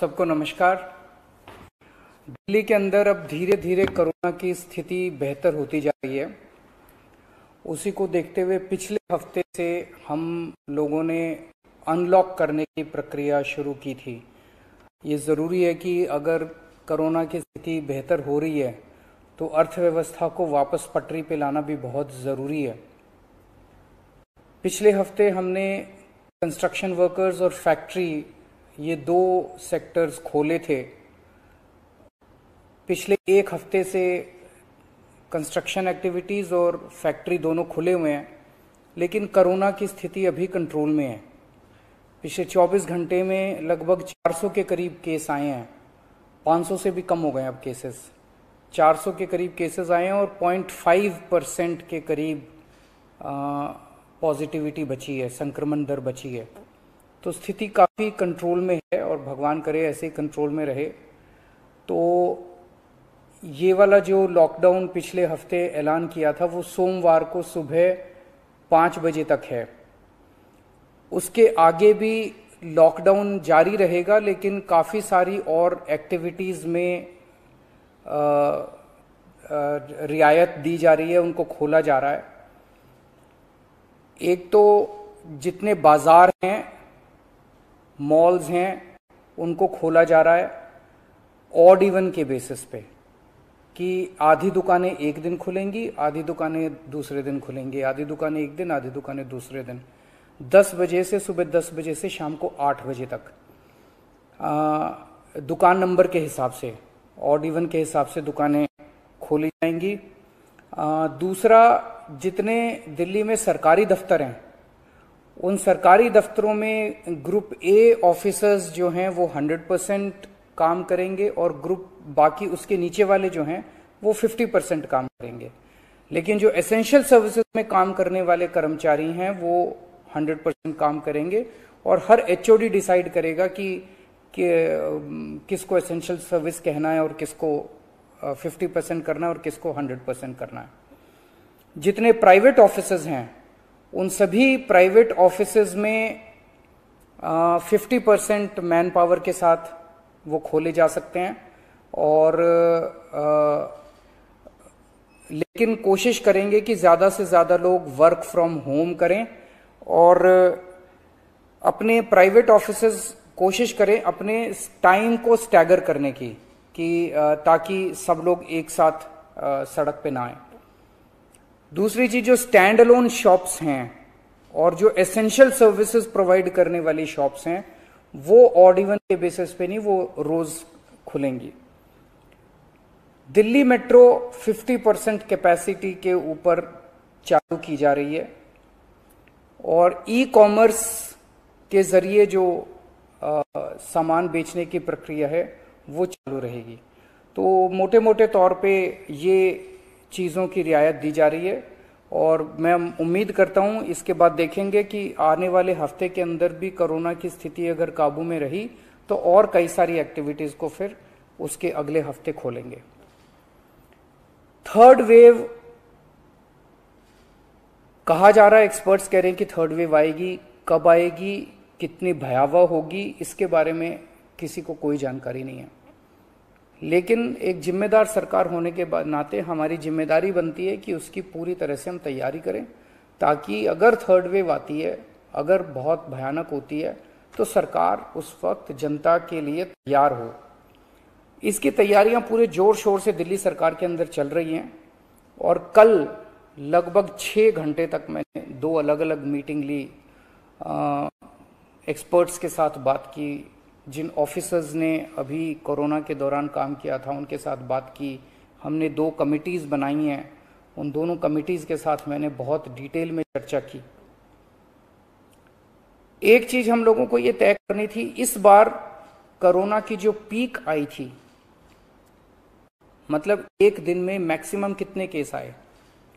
सबको नमस्कार। दिल्ली के अंदर अब धीरे धीरे कोरोना की स्थिति बेहतर होती जा रही है। उसी को देखते हुए पिछले हफ्ते से हम लोगों ने अनलॉक करने की प्रक्रिया शुरू की थी। ये ज़रूरी है कि अगर कोरोना की स्थिति बेहतर हो रही है तो अर्थव्यवस्था को वापस पटरी पे लाना भी बहुत ज़रूरी है। पिछले हफ्ते हमने कंस्ट्रक्शन वर्कर्स और फैक्ट्री, ये दो सेक्टर्स खोले थे। पिछले एक हफ्ते से कंस्ट्रक्शन एक्टिविटीज़ और फैक्ट्री दोनों खुले हुए हैं, लेकिन कोरोना की स्थिति अभी कंट्रोल में है। पिछले 24 घंटे में लगभग 400 के करीब केस आए हैं। 500 से भी कम हो गए अब केसेस। 400 के करीब केसेस आए हैं और 0.5% के करीब पॉजिटिविटी बची है, संक्रमण दर बची है। तो स्थिति काफ़ी कंट्रोल में है और भगवान करे ऐसे ही कंट्रोल में रहे। तो ये वाला जो लॉकडाउन पिछले हफ्ते ऐलान किया था वो सोमवार को सुबह 5 बजे तक है। उसके आगे भी लॉकडाउन जारी रहेगा, लेकिन काफ़ी सारी और एक्टिविटीज़ में रियायत दी जा रही है, उनको खोला जा रहा है। एक तो जितने बाजार हैं, मॉल्स हैं, उनको खोला जा रहा है ऑड इवन के बेसिस पे, कि आधी दुकानें एक दिन खुलेंगी, आधी दुकानें दूसरे दिन खुलेंगी, आधी दुकानें एक दिन, आधी दुकानें दूसरे दिन। 10 बजे से सुबह 10 बजे से शाम को 8 बजे तक दुकान नंबर के हिसाब से, ऑड इवन के हिसाब से दुकानें खोली जाएंगी। दूसरा, जितने दिल्ली में सरकारी दफ्तर हैं, उन सरकारी दफ्तरों में ग्रुप ए ऑफिसर्स जो हैं वो 100% काम करेंगे और ग्रुप बाकी उसके नीचे वाले जो हैं वो 50% काम करेंगे। लेकिन जो एसेंशियल सर्विसेज में काम करने वाले कर्मचारी हैं वो 100% काम करेंगे और हर एचओडी डिसाइड करेगा कि किसको एसेंशियल सर्विस कहना है और किसको 50% करना है और किसको 100% करना है। जितने प्राइवेट ऑफिसेज हैं उन सभी प्राइवेट ऑफिसेज में 50% मैन पावर के साथ वो खोले जा सकते हैं और लेकिन कोशिश करेंगे कि ज़्यादा से ज़्यादा लोग वर्क फ्रॉम होम करें और अपने प्राइवेट ऑफिसेज कोशिश करें अपने टाइम को स्टैगर करने की, कि ताकि सब लोग एक साथ सड़क पे ना आए। दूसरी चीज, जो स्टैंड अलोन शॉप्स हैं और जो एसेंशियल सर्विसेज प्रोवाइड करने वाली शॉप्स हैं वो ऑड इवन के बेसिस पे नहीं, वो रोज खुलेंगी। दिल्ली मेट्रो 50% कैपेसिटी के ऊपर चालू की जा रही है और ई कॉमर्स के जरिए जो सामान बेचने की प्रक्रिया है वो चालू रहेगी। तो मोटे मोटे तौर पे ये चीज़ों की रियायत दी जा रही है और मैं उम्मीद करता हूं इसके बाद देखेंगे कि आने वाले हफ्ते के अंदर भी कोरोना की स्थिति अगर काबू में रही तो और कई सारी एक्टिविटीज़ को फिर उसके अगले हफ्ते खोलेंगे। थर्ड वेव कहा जा रहा है, एक्सपर्ट्स कह रहे हैं कि थर्ड वेव आएगी। कब आएगी, कितनी भयावह होगी, इसके बारे में किसी को कोई जानकारी नहीं है। लेकिन एक जिम्मेदार सरकार होने के नाते हमारी जिम्मेदारी बनती है कि उसकी पूरी तरह से हम तैयारी करें, ताकि अगर थर्ड वेव आती है, अगर बहुत भयानक होती है, तो सरकार उस वक्त जनता के लिए तैयार हो। इसकी तैयारियां पूरे जोर शोर से दिल्ली सरकार के अंदर चल रही हैं और कल लगभग 6 घंटे तक मैंने 2 अलग अलग मीटिंग ली, एक्सपर्ट्स के साथ बात की, जिन ऑफिसर्स ने अभी कोरोना के दौरान काम किया था उनके साथ बात की। हमने 2 कमिटीज़ बनाई हैं, उन दोनों कमिटीज़ के साथ मैंने बहुत डिटेल में चर्चा की। एक चीज़ हम लोगों को ये तय करनी थी, इस बार कोरोना की जो पीक आई थी, मतलब एक दिन में मैक्सिमम कितने केस आए,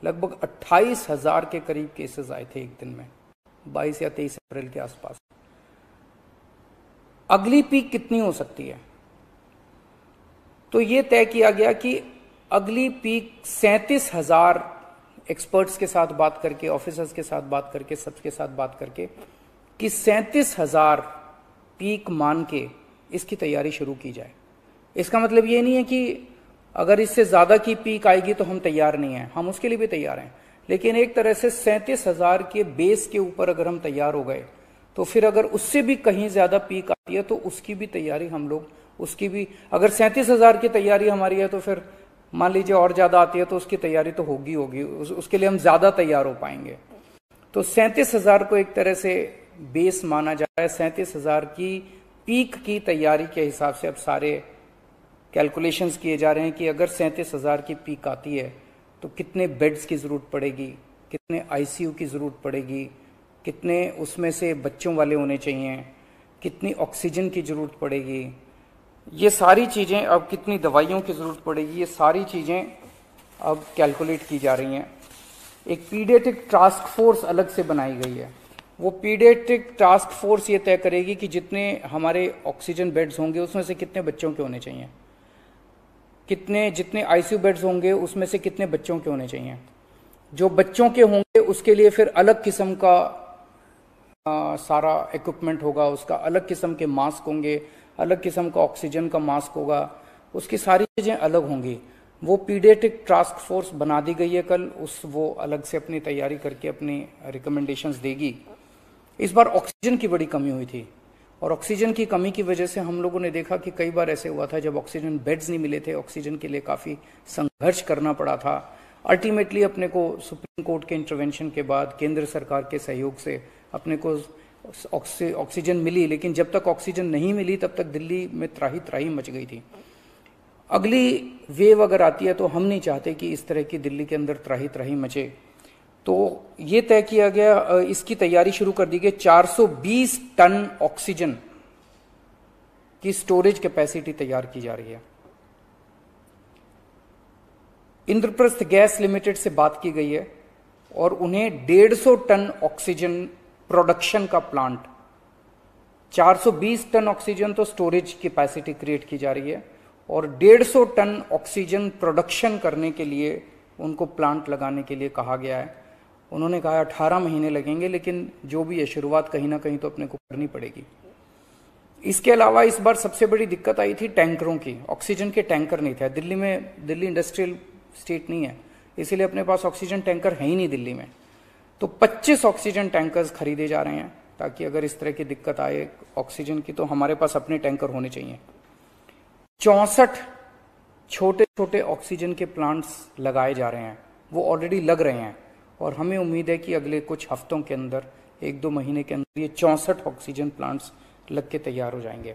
लगभग 28,000 के करीब केसेस आए थे एक दिन में, 22 या 23 अप्रैल के आसपास। अगली पीक कितनी हो सकती है, तो ये तय किया गया कि अगली पीक 37,000, एक्सपर्ट्स के साथ बात करके, ऑफिसर्स के साथ बात करके, सबके साथ बात करके, कि 37,000 पीक मान के इसकी तैयारी शुरू की जाए। इसका मतलब ये नहीं है कि अगर इससे ज्यादा की पीक आएगी तो हम तैयार नहीं हैं, हम उसके लिए भी तैयार हैं। लेकिन एक तरह से 37,000 के बेस के ऊपर अगर हम तैयार हो गए तो फिर अगर उससे भी कहीं ज्यादा पीक आती है तो उसकी भी तैयारी हम लोग, उसकी भी, अगर 37,000 की तैयारी हमारी है तो फिर मान लीजिए और ज्यादा आती है तो उसकी तैयारी तो होगी उसके लिए हम ज्यादा तैयार हो पाएंगे। तो 37,000 को एक तरह से बेस माना जा रहा है। 37,000 की पीक की तैयारी के हिसाब से अब सारे कैलकुलेशंस किए जा रहे हैं कि अगर 37,000 की पीक आती है तो कितने बेड्स की जरूरत पड़ेगी, कितने आईसीयू की जरूरत पड़ेगी, कितने उसमें से बच्चों वाले होने चाहिए, कितनी ऑक्सीजन की जरूरत पड़ेगी, ये सारी चीजें, अब कितनी दवाइयों की जरूरत पड़ेगी, ये सारी चीजें अब कैलकुलेट की जा रही हैं। एक पीडियाट्रिक टास्क फोर्स अलग से बनाई गई है। वो पीडियाट्रिक टास्क फोर्स ये तय करेगी कि जितने हमारे ऑक्सीजन बेड्स होंगे उसमें से कितने बच्चों के होने चाहिए, जितने आईसीयू बेड्स होंगे उसमें से कितने बच्चों के होने चाहिए। जो बच्चों के होंगे उसके लिए फिर अलग किस्म का सारा इक्विपमेंट होगा, उसका अलग किस्म के मास्क होंगे, अलग किस्म का ऑक्सीजन का मास्क होगा, उसकी सारी चीजें अलग होंगी। वो पीडियाट्रिक टास्क फोर्स बना दी गई है कल, वो अलग से अपनी तैयारी करके अपनी रिकमेंडेशंस देगी। इस बार ऑक्सीजन की बड़ी कमी हुई थी और ऑक्सीजन की कमी की वजह से हम लोगों ने देखा कि कई बार ऐसे हुआ था जब ऑक्सीजन बेड्स नहीं मिले थे, ऑक्सीजन के लिए काफी संघर्ष करना पड़ा था। अल्टीमेटली अपने को सुप्रीम कोर्ट के इंटरवेंशन के बाद केंद्र सरकार के सहयोग से अपने को ऑक्सीजन मिली, लेकिन जब तक ऑक्सीजन नहीं मिली तब तक दिल्ली में त्राही त्राही मच गई थी। अगली वेव अगर आती है तो हम नहीं चाहते कि इस तरह की दिल्ली के अंदर त्राही त्राही मचे। तो ये तय किया गया, इसकी तैयारी शुरू कर दी गई। 420 टन ऑक्सीजन की स्टोरेज कैपेसिटी तैयार की जा रही है। इंद्रप्रस्थ गैस लिमिटेड से बात की गई है और उन्हें 150 टन ऑक्सीजन प्रोडक्शन का प्लांट, 420 टन ऑक्सीजन तो स्टोरेज कैपेसिटी क्रिएट की जा रही है और 150 टन ऑक्सीजन प्रोडक्शन करने के लिए उनको प्लांट लगाने के लिए कहा गया है। उन्होंने कहा 18 महीने लगेंगे, लेकिन जो भी है शुरुआत कहीं ना कहीं तो अपने को करनी पड़ेगी। इसके अलावा इस बार सबसे बड़ी दिक्कत आई थी टैंकरों की। ऑक्सीजन के टैंकर नहीं थे दिल्ली में, दिल्ली इंडस्ट्रियल स्टेट नहीं है, इसीलिए अपने पास ऑक्सीजन टैंकर है ही नहीं दिल्ली में। तो 25 ऑक्सीजन टैंकर्स खरीदे जा रहे हैं ताकि अगर इस तरह की दिक्कत आए ऑक्सीजन की तो हमारे पास अपने टैंकर होने चाहिए। 64 छोटे छोटे ऑक्सीजन के प्लांट्स लगाए जा रहे हैं, वो ऑलरेडी लग रहे हैं और हमें उम्मीद है कि अगले कुछ हफ्तों के अंदर, 1-2 महीने के अंदर ये 64 ऑक्सीजन प्लांट्स लग के तैयार हो जाएंगे।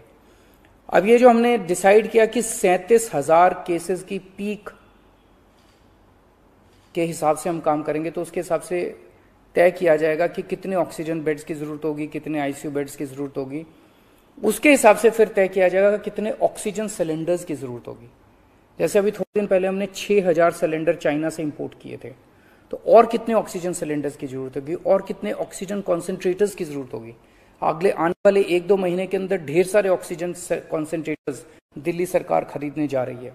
अब ये जो हमने डिसाइड किया कि 37,000 केसेस की पीक के हिसाब से हम काम करेंगे, तो उसके हिसाब से तय किया जाएगा कि कितने ऑक्सीजन बेड्स की जरूरत होगी, कितने आईसीयू बेड्स की जरूरत होगी। उसके हिसाब से फिर तय किया जाएगा कितने ऑक्सीजन सिलेंडर्स की जरूरत होगी। जैसे अभी थोड़े दिन पहले हमने 6,000 सिलेंडर चाइना से इंपोर्ट किए थे, तो और कितने ऑक्सीजन सिलेंडर्स की जरूरत होगी और कितने ऑक्सीजन कॉन्सेंट्रेटर्स की जरूरत होगी। अगले आने वाले 1-2 महीने के अंदर ढेर सारे ऑक्सीजन कॉन्सेंट्रेटर्स दिल्ली सरकार खरीदने जा रही है।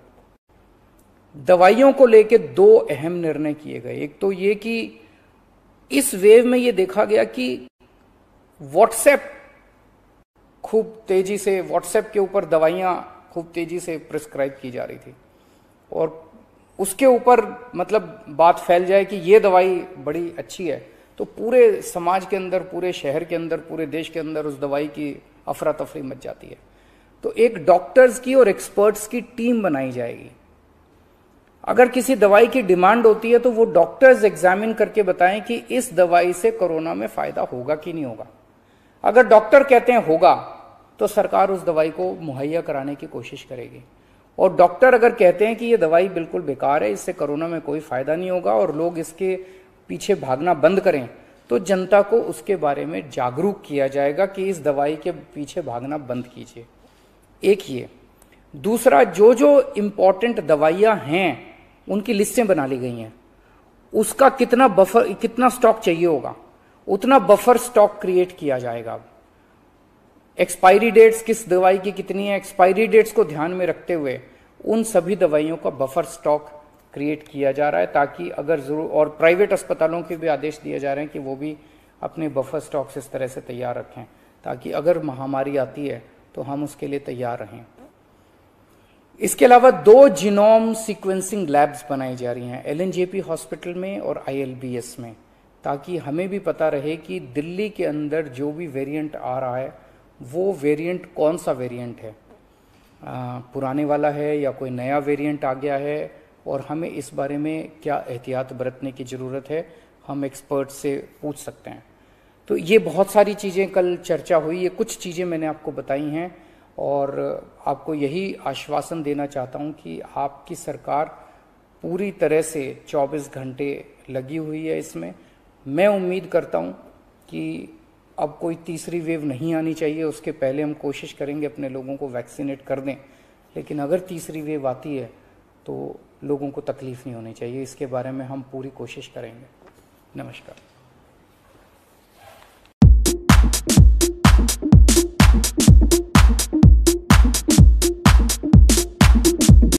दवाइयों को लेकर 2 अहम निर्णय किए गए। एक तो ये कि इस वेव में ये देखा गया कि व्हाट्सएप खूब तेजी से, व्हाट्सएप के ऊपर दवाइयां खूब तेजी से प्रिस्क्राइब की जा रही थी और उसके ऊपर मतलब बात फैल जाए कि ये दवाई बड़ी अच्छी है तो पूरे समाज के अंदर, पूरे शहर के अंदर, पूरे देश के अंदर उस दवाई की अफरा तफरी मच जाती है। तो एक डॉक्टर्स की और एक्सपर्ट्स की टीम बनाई जाएगी। अगर किसी दवाई की डिमांड होती है तो वो डॉक्टर्स एग्जामिन करके बताएं कि इस दवाई से कोरोना में फायदा होगा कि नहीं होगा। अगर डॉक्टर कहते हैं होगा तो सरकार उस दवाई को मुहैया कराने की कोशिश करेगी, और डॉक्टर अगर कहते हैं कि ये दवाई बिल्कुल बेकार है, इससे कोरोना में कोई फायदा नहीं होगा और लोग इसके पीछे भागना बंद करें, तो जनता को उसके बारे में जागरूक किया जाएगा कि इस दवाई के पीछे भागना बंद कीजिए। एक ये। दूसरा, जो जो इंपॉर्टेंट दवाइयां हैं उनकी लिस्टें बना ली गई हैं, उसका कितना बफर, कितना स्टॉक चाहिए होगा उतना बफर स्टॉक क्रिएट किया जाएगा। एक्सपायरी डेट्स किस दवाई की कितनी है, एक्सपायरी डेट्स को ध्यान में रखते हुए उन सभी दवाइयों का बफर स्टॉक क्रिएट किया जा रहा है ताकि अगर जरूर, और प्राइवेट अस्पतालों के भी आदेश दिए जा रहे हैं कि वो भी अपने बफर स्टॉक्स इस तरह से तैयार रखें ताकि अगर महामारी आती है तो हम उसके लिए तैयार रहें। इसके अलावा 2 जीनोम सीक्वेंसिंग लैब्स बनाई जा रही हैं एलएनजेपी हॉस्पिटल में और आईएलबीएस में, ताकि हमें भी पता रहे कि दिल्ली के अंदर जो भी वेरिएंट आ रहा है वो वेरिएंट कौन सा वेरिएंट है, पुराने वाला है या कोई नया वेरिएंट आ गया है, और हमें इस बारे में क्या एहतियात बरतने की ज़रूरत है, हम एक्सपर्ट से पूछ सकते हैं। तो ये बहुत सारी चीज़ें कल चर्चा हुई, ये कुछ चीज़ें मैंने आपको बताई हैं और आपको यही आश्वासन देना चाहता हूं कि आपकी सरकार पूरी तरह से 24 घंटे लगी हुई है इसमें। मैं उम्मीद करता हूं कि अब कोई तीसरी वेव नहीं आनी चाहिए, उसके पहले हम कोशिश करेंगे अपने लोगों को वैक्सीनेट कर दें, लेकिन अगर तीसरी वेव आती है तो लोगों को तकलीफ नहीं होनी चाहिए, इसके बारे में हम पूरी कोशिश करेंगे। नमस्कार।